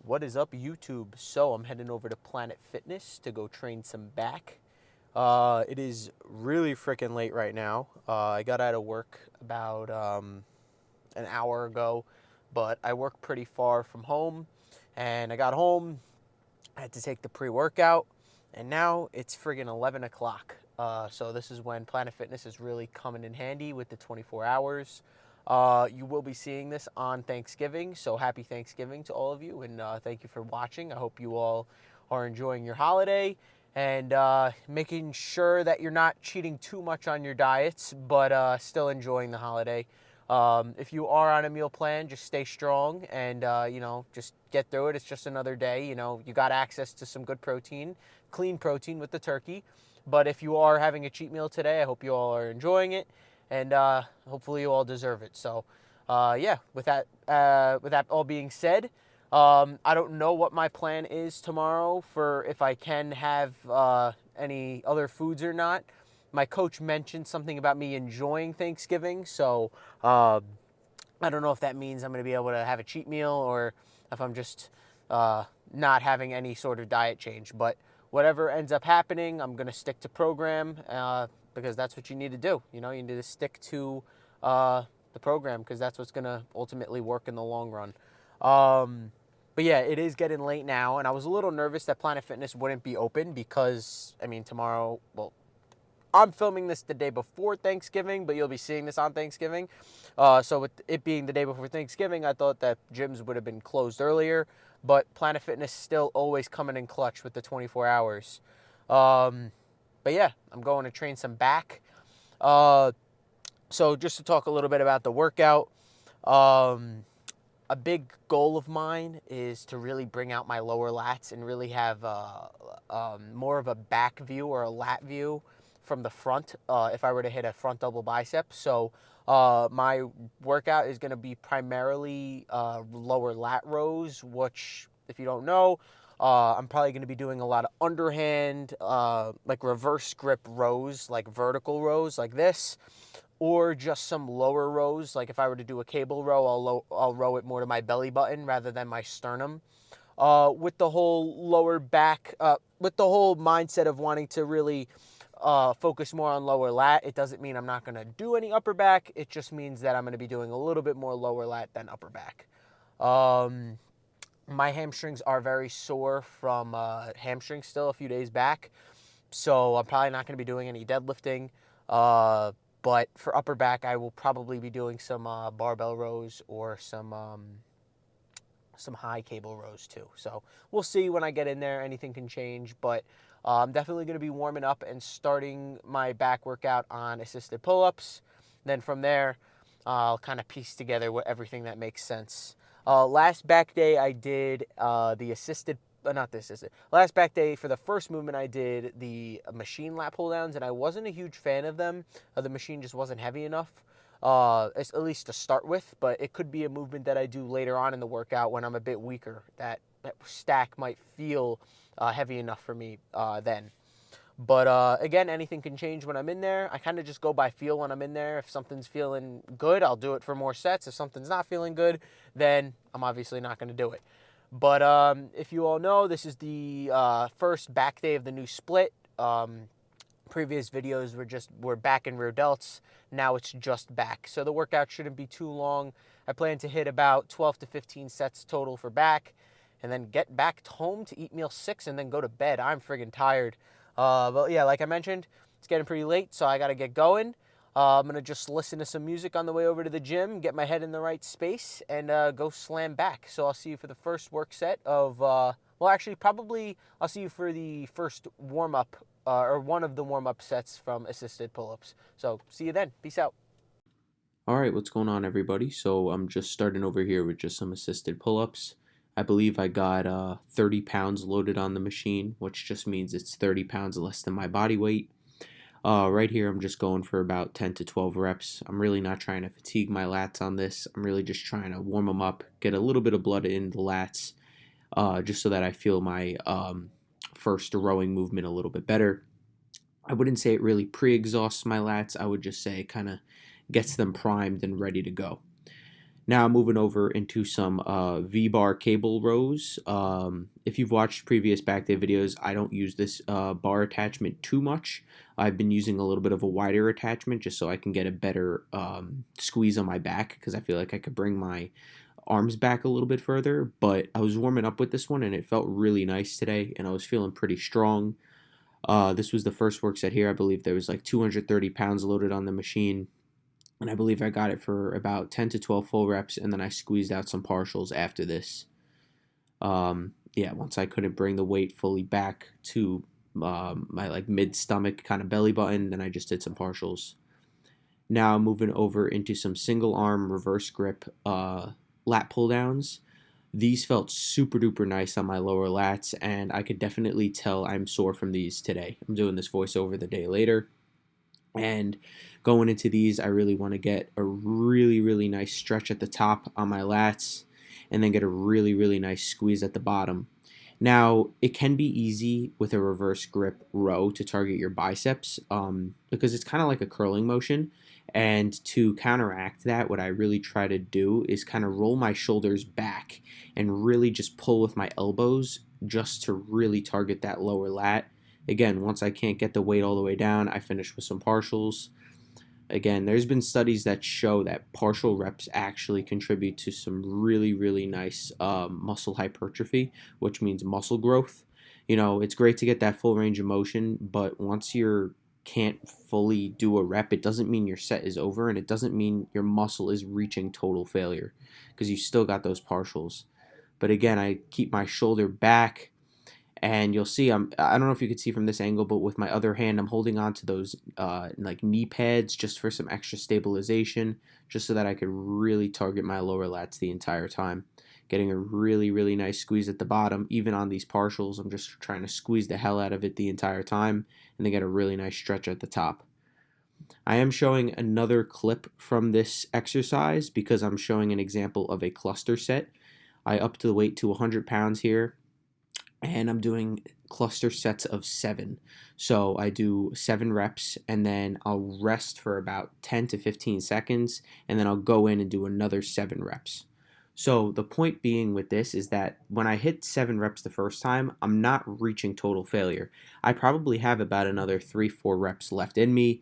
What is up, YouTube? So I'm heading over to Planet Fitness to go train some back. It is really freaking late right now. I got out of work about an hour ago, but I work pretty far from home, and I got home. I had to take the pre-workout, and now it's friggin' 11 o'clock. So this is when Planet Fitness is really coming in handy with the 24 hours. You will be seeing this on Thanksgiving, so happy Thanksgiving to all of you, and thank you for watching. I hope you all are enjoying your holiday and making sure that you're not cheating too much on your diets, but still enjoying the holiday. If you are on a meal plan, just stay strong and, just get through it. It's just another day. You got access to some good protein, clean protein with the turkey. But if you are having a cheat meal today, I hope you all are enjoying it, and hopefully you all deserve it. So, yeah, with that all being said, I don't know what my plan is tomorrow for if I can have any other foods or not. My coach mentioned something about me enjoying Thanksgiving, so I don't know if that means I'm going to be able to have a cheat meal or if I'm just not having any sort of diet change. But whatever ends up happening, I'm going to stick to program because that's what you need to do. You need to stick to the program because that's what's going to ultimately work in the long run. But yeah, it is getting late now, and I was a little nervous that Planet Fitness wouldn't be open because, tomorrow, well, I'm filming this the day before Thanksgiving, but you'll be seeing this on Thanksgiving. So with it being the day before Thanksgiving, I thought that gyms would have been closed earlier, but Planet Fitness still always coming in clutch with the 24 hours. But yeah, I'm going to train some back. So just to talk a little bit about the workout, um, a big goal of mine is to really bring out my lower lats and really have more of a back view or a lat view from the front if I were to hit a front double bicep. So my workout is going to be primarily lower lat rows, which, if you don't know, I'm probably going to be doing a lot of underhand, like reverse grip rows, like vertical rows like this, or just some lower rows. Like if I were to do a cable row, I'll row it more to my belly button rather than my sternum. With the whole lower back, with the whole mindset of wanting to really focus more on lower lat. It doesn't mean I'm not going to do any upper back. It just means that I'm going to be doing a little bit more lower lat than upper back. My hamstrings are very sore from hamstring still a few days back, so I'm probably not going to be doing any deadlifting. But for upper back, I will probably be doing some barbell rows or some high cable rows too. So we'll see when I get in there. Anything can change, but I'm definitely going to be warming up and starting my back workout on assisted pull-ups. Then from there, I'll kind of piece together everything that makes sense. Last back day, I did the assisted, not the assisted. Last back day for the first movement, I did the machine lat pull downs, and I wasn't a huge fan of them. The machine just wasn't heavy enough, at least to start with. But it could be a movement that I do later on in the workout when I'm a bit weaker. That stack might feel heavy enough for me then. But again, anything can change when I'm in there. I kind of just go by feel when I'm in there. If something's feeling good, I'll do it for more sets. If something's not feeling good, then I'm obviously not going to do it. But if you all know, this is the first back day of the new split. Previous videos were back and rear delts. Now it's just back. So the workout shouldn't be too long. I plan to hit about 12 to 15 sets total for back, and then get back home to eat meal 6 and then go to bed. I'm friggin' tired. But yeah, like I mentioned, it's getting pretty late, so I got to get going. I'm going to just listen to some music on the way over to the gym, get my head in the right space, and go slam back. So I'll see you for the first work set of, well, actually, probably I'll see you for the first warm-up, or one of the warm-up sets from assisted pull-ups. So see you then. Peace out. All right, what's going on, everybody? So I'm just starting over here with just some assisted pull-ups. I believe I got 30 pounds loaded on the machine, which just means it's 30 pounds less than my body weight. Right here, I'm just going for about 10 to 12 reps. I'm really not trying to fatigue my lats on this. I'm really just trying to warm them up, get a little bit of blood in the lats, just so that I feel my first rowing movement a little bit better. I wouldn't say it really pre-exhausts my lats. I would just say it kind of gets them primed and ready to go. Now moving over into some V-bar cable rows. If you've watched previous back day videos, I don't use this bar attachment too much. I've been using a little bit of a wider attachment just so I can get a better squeeze on my back, because I feel like I could bring my arms back a little bit further. But I was warming up with this one and it felt really nice today, and I was feeling pretty strong. This was the first work set here. I believe there was like 230 pounds loaded on the machine, and I believe I got it for about 10 to 12 full reps, and then I squeezed out some partials after this. Yeah, once I couldn't bring the weight fully back to my like mid stomach kind of belly button, then I just did some partials. Now moving over into some single arm reverse grip lat pull downs. These felt super duper nice on my lower lats, and I could definitely tell I'm sore from these today. I'm doing this voiceover the day later, and going into these, I really want to get a really, really nice stretch at the top on my lats, and then get a really, really nice squeeze at the bottom. Now, it can be easy with a reverse grip row to target your biceps, because it's kind of like a curling motion. And to counteract that, what I really try to do is kind of roll my shoulders back and really just pull with my elbows just to really target that lower lat. Again, once I can't get the weight all the way down, I finish with some partials. Again, there's been studies that show that partial reps actually contribute to some really, really nice muscle hypertrophy, which means muscle growth. You know, it's great to get that full range of motion, but once you can't fully do a rep, it doesn't mean your set is over, and it doesn't mean your muscle is reaching total failure, because you still got those partials. But again, I keep my shoulder back, and you'll see I don't know if you could see from this angle, but with my other hand I'm holding on to those like knee pads just for some extra stabilization, just so that I could really target my lower lats the entire time, getting a really, really nice squeeze at the bottom. Even on these partials, I'm just trying to squeeze the hell out of it the entire time, and then get a really nice stretch at the top. I am showing another clip from this exercise because I'm showing an example of a cluster set. I upped the weight to 100 pounds here, and I'm doing cluster sets of 7. So I do 7 reps, and then I'll rest for about 10 to 15 seconds, and then I'll go in and do another 7 reps. So the point being with this is that when I hit 7 reps the first time, I'm not reaching total failure. I probably have about another 3-4 reps left in me,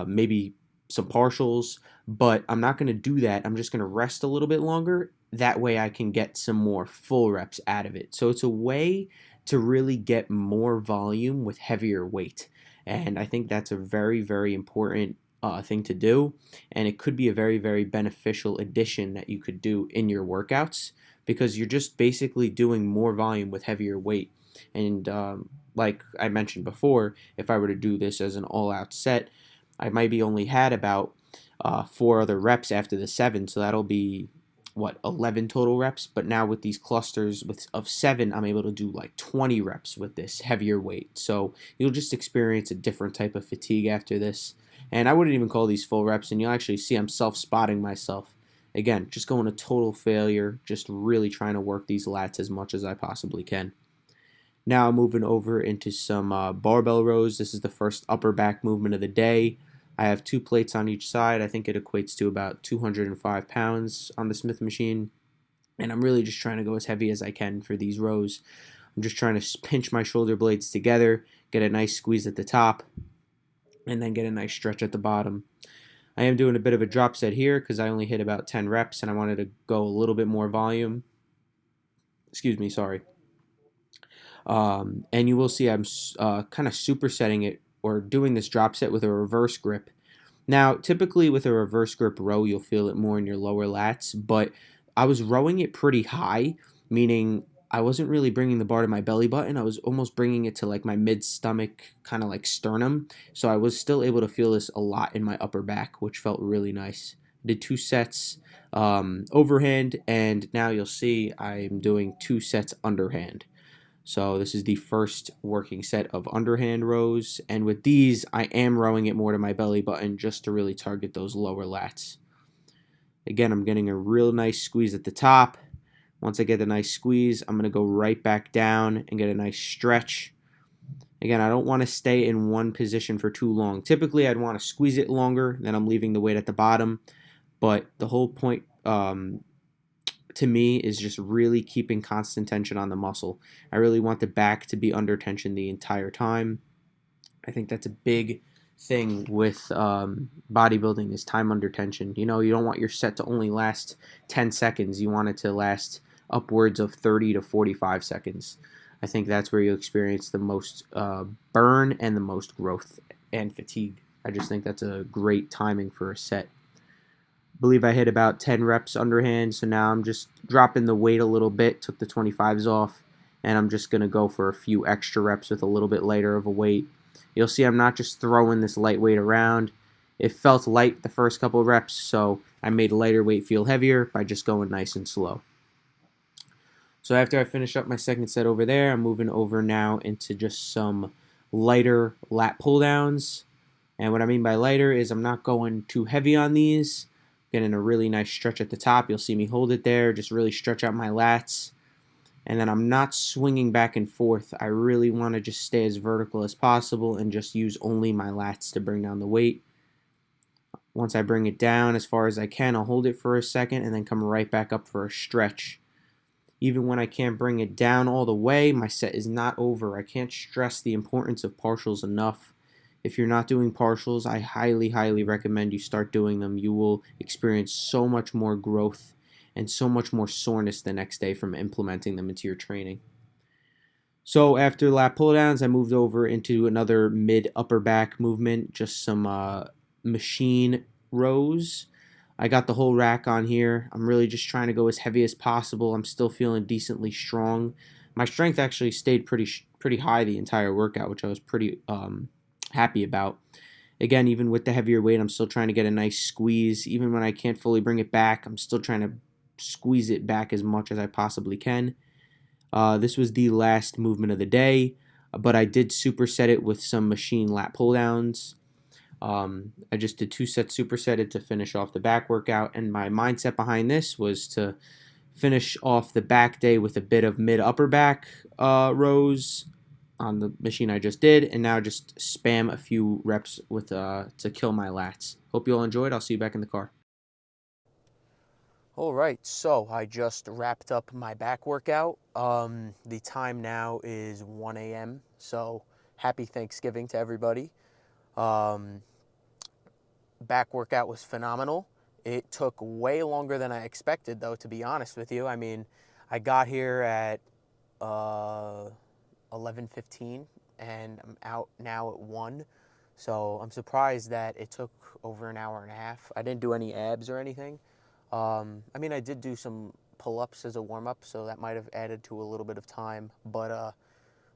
maybe some partials, but I'm not going to do that. I'm just going to rest a little bit longer. That way I can get some more full reps out of it. So it's a way to really get more volume with heavier weight. And I think that's a very, very important thing to do. And it could be a very, very beneficial addition that you could do in your workouts, because you're just basically doing more volume with heavier weight. And like I mentioned before, if I were to do this as an all-out set, I might be only had about 4 other reps after the 7, so that'll be 11 total reps. But now with these clusters of 7, I'm able to do like 20 reps with this heavier weight. So you'll just experience a different type of fatigue after this. And I wouldn't even call these full reps, and you'll actually see I'm self-spotting myself. Again, just going to total failure, just really trying to work these lats as much as I possibly can. Now moving over into some barbell rows. This is the first upper back movement of the day. I have 2 plates on each side. I think it equates to about 205 pounds on the Smith machine. And I'm really just trying to go as heavy as I can for these rows. I'm just trying to pinch my shoulder blades together, get a nice squeeze at the top, and then get a nice stretch at the bottom. I am doing a bit of a drop set here because I only hit about 10 reps and I wanted to go a little bit more volume. Excuse me, sorry. And you will see I'm kind of supersetting it, or doing this drop set with a reverse grip. Now, typically with a reverse grip row, you'll feel it more in your lower lats, but I was rowing it pretty high, meaning I wasn't really bringing the bar to my belly button. I was almost bringing it to like my mid stomach, kind of like sternum. So I was still able to feel this a lot in my upper back, which felt really nice. I did 2 sets overhand, and now you'll see I'm doing 2 sets underhand. So this is the first working set of underhand rows, and with these I am rowing it more to my belly button just to really target those lower lats. Again, I'm getting a real nice squeeze at the top. Once I get a nice squeeze, I'm going to go right back down and get a nice stretch. Again, I don't want to stay in one position for too long. Typically, I'd want to squeeze it longer, then I'm leaving the weight at the bottom. But the whole point um, to me is just really keeping constant tension on the muscle. I really want the back to be under tension the entire time. I think that's a big thing with bodybuilding is time under tension. You know, you don't want your set to only last 10 seconds. You want it to last upwards of 30 to 45 seconds. I think that's where you experience the most burn and the most growth and fatigue. I just think that's a great timing for a set. I believe I hit about 10 reps underhand, so now I'm just dropping the weight a little bit, took the 25s off, and I'm just going to go for a few extra reps with a little bit lighter of a weight. You'll see I'm not just throwing this light weight around. It felt light the first couple of reps, so I made lighter weight feel heavier by just going nice and slow. So after I finish up my second set over there, I'm moving over now into just some lighter lat pull downs. And what I mean by lighter is I'm not going too heavy on these. Getting a really nice stretch at the top. You'll see me hold it there, just really stretch out my lats. And then I'm not swinging back and forth. I really want to just stay as vertical as possible and just use only my lats to bring down the weight. Once I bring it down as far as I can, I'll hold it for a second and then come right back up for a stretch. Even when I can't bring it down all the way, my set is not over. I can't stress the importance of partials enough. If you're not doing partials, I highly, highly recommend you start doing them. You will experience so much more growth and so much more soreness the next day from implementing them into your training. So after lat pull downs, I moved over into another mid upper back movement, just some machine rows. I got the whole rack on here. I'm really just trying to go as heavy as possible. I'm still feeling decently strong. My strength actually stayed pretty high the entire workout, which I was pretty happy about. Again, even with the heavier weight, I'm still trying to get a nice squeeze. Even when I can't fully bring it back, I'm still trying to squeeze it back as much as I possibly can. This was the last movement of the day, but I did superset it with some machine lat pull downs. I just did 2 sets supersetted to finish off the back workout, and my mindset behind this was to finish off the back day with a bit of mid upper back rows on the machine I just did, and now just spam a few reps with to kill my lats. Hope you all enjoyed. I'll see you back in the car. All right, so I just wrapped up my back workout. The time now is 1 a.m., so happy Thanksgiving to everybody. Um, Back workout was phenomenal. It took way longer than I expected, though, to be honest with you. I mean, I got here at uh, 11:15, and I'm out now at 1. So I'm surprised that it took over an hour and a half. I didn't do any abs or anything. I mean, I did do some pull-ups as a warm-up, so that might have added to a little bit of time. But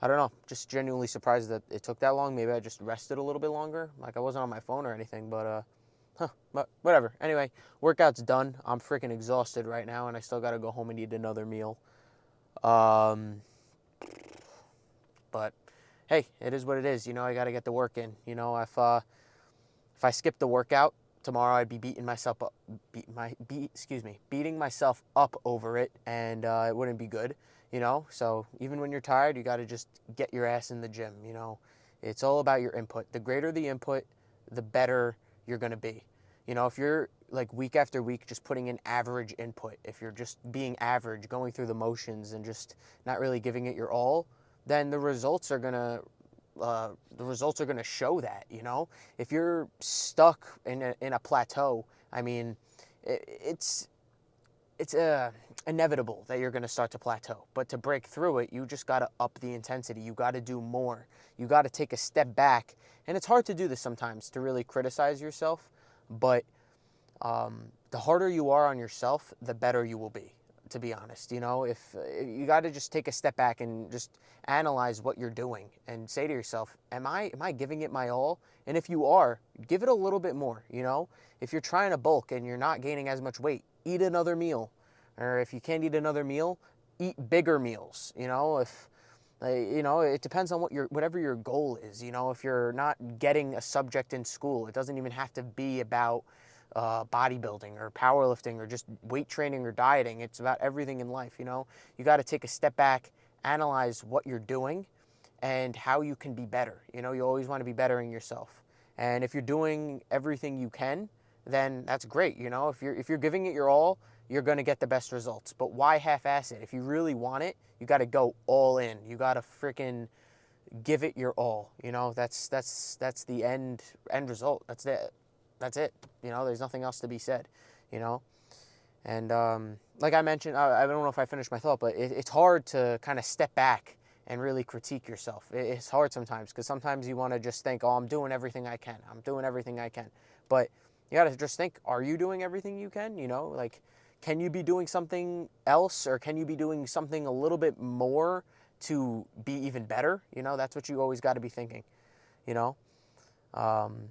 I don't know, just genuinely surprised that it took that long. Maybe I just rested a little bit longer. Like I wasn't on my phone or anything, but whatever. Anyway, workout's done. I'm freaking exhausted right now, and I still got to go home and eat another meal. Um, but hey, it is what it is. You know, I got to get the work in. You know, if I skip the workout tomorrow, I'd be beating myself up, beating myself up over it, and it wouldn't be good. You know, so even when you're tired, you got to just get your ass in the gym. You know, it's all about your input. The greater the input, the better you're gonna be. You know, if you're like week after week just putting in average input, if you're just being average, going through the motions and just not really giving it your all, then the results are gonna show that. You know, if you're stuck in a plateau, I mean, it's inevitable that you're going to start to plateau. But to break through it, you just got to up the intensity. You got to do more. You got to take a step back. And it's hard to do this sometimes, to really criticize yourself. But the harder you are on yourself, the better you will be, to be honest. You know, if you got to just take a step back and just analyze what you're doing and say to yourself, am I giving it my all? And if you are, give it a little bit more. You know, if you're trying to bulk and you're not gaining as much weight, eat another meal. Or if you can't eat another meal, eat bigger meals. You know, if you know, it depends on whatever your goal is. You know, if you're not getting a subject in school, it doesn't even have to be about bodybuilding or powerlifting or just weight training or dieting. It's about everything in life. You know, you got to take a step back, analyze what you're doing, and how you can be better. You know, you always want to be bettering yourself. And if you're doing everything you can, then that's great. You know, if you're giving it your all, you're going to get the best results. But why half-ass it? If you really want it, you got to go all in. You got to freaking give it your all. You know, that's the end result. That's it. That's it. You know, there's nothing else to be said. You know, and like I mentioned, I don't know if I finished my thought, but it's hard to kind of step back and really critique yourself. It's hard sometimes because sometimes you want to just think, oh, I'm doing everything I can. I'm doing everything I can. But you got to just think, are you doing everything you can? You know, like, can you be doing something else, or can you be doing something a little bit more to be even better? You know, that's what you always got to be thinking, you know. Um,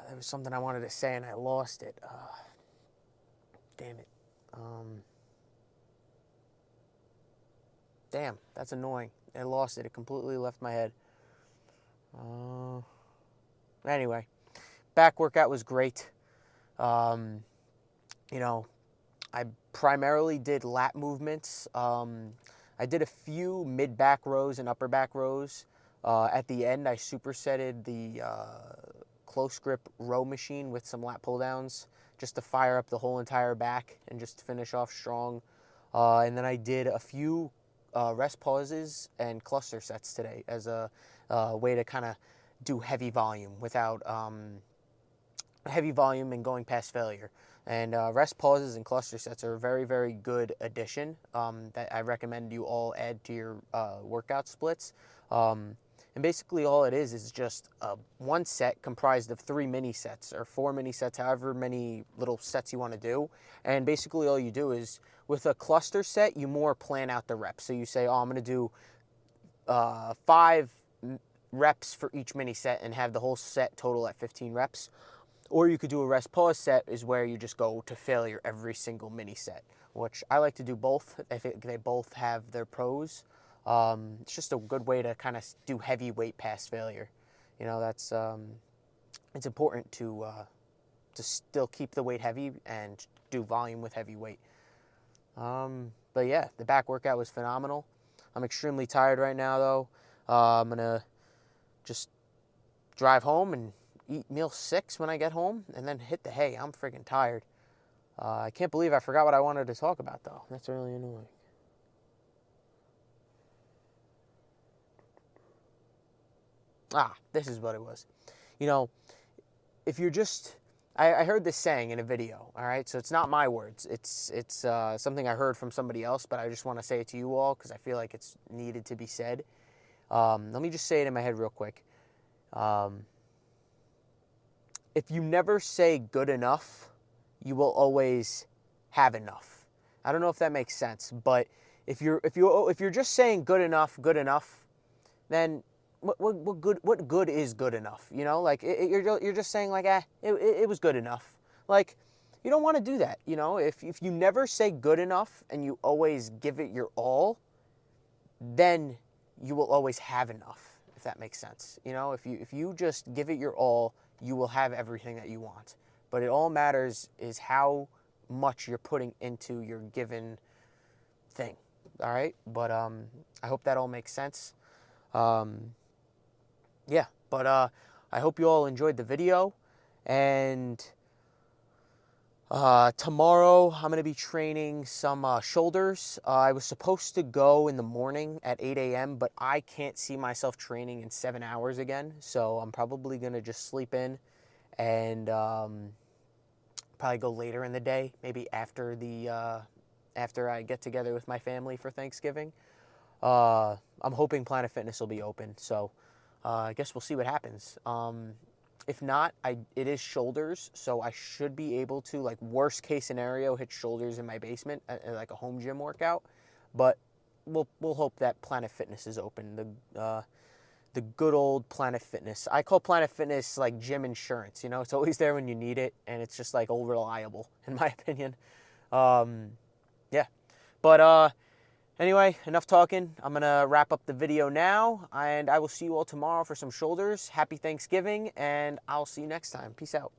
there was something I wanted to say and I lost it. Damn it. Damn, that's annoying. I lost it. It completely left my head. Anyway, back workout was great. Um, you know, I primarily did lat movements. I did a few mid back rows and upper back rows. At the end, I supersetted the close grip row machine with some lat pull downs just to fire up the whole entire back and just finish off strong. And then I did a few rest pauses and cluster sets today as a way to kind of do heavy volume without heavy volume and going past failure. And rest pauses and cluster sets are a very, very good addition that I recommend you all add to your workout splits. And basically all it is just one set comprised of 3 mini sets or 4 mini sets, however many little sets you want to do. And basically all you do is with a cluster set, you more plan out the reps. So you say, oh, I'm going to do 5 reps for each mini set and have the whole set total at 15 reps. Or you could do a rest pause set is where you just go to failure every single mini set, which I like to do both. I think they both have their pros. It's just a good way to kind of do heavy weight past failure. You know, that's it's important to still keep the weight heavy and do volume with heavy weight. But yeah, the back workout was phenomenal. I'm extremely tired right now though. I'm gonna just drive home and eat meal 6 when I get home and then hit the hay. I'm freaking tired. I can't believe I forgot what I wanted to talk about though. That's really annoying. This is what it was. You know, if you're just, I heard this saying in a video, all right? So it's not my words. It's something I heard from somebody else, but I just want to say it to you all because I feel like it's needed to be said. Let me just say it in my head real quick. If you never say good enough, you will always have enough. I don't know if that makes sense, but if you're just saying good enough, then what good is good enough? You know, like you're just saying like it was good enough. Like you don't want to do that. You know, if you never say good enough and you always give it your all, then you will always have enough. If that makes sense. You know, if you just give it your all, you will have everything that you want. But it all matters is how much you're putting into your given thing. All right, but I hope that all makes sense. Yeah, but I hope you all enjoyed the video, and tomorrow I'm going to be training some shoulders. I was supposed to go in the morning at 8 a.m., but I can't see myself training in 7 hours again, so I'm probably going to just sleep in and probably go later in the day, maybe after after I get together with my family for Thanksgiving. I'm hoping Planet Fitness will be open, so I guess we'll see what happens. If not, it is shoulders, so I should be able to, like, worst case scenario, hit shoulders in my basement at like a home gym workout. But we'll hope that Planet Fitness is open. The good old Planet Fitness. I call Planet Fitness like gym insurance. You know, it's always there when you need it, and it's just like all reliable, in my opinion. Yeah, but anyway, enough talking. I'm going to wrap up the video now, and I will see you all tomorrow for some shoulders. Happy Thanksgiving, and I'll see you next time. Peace out.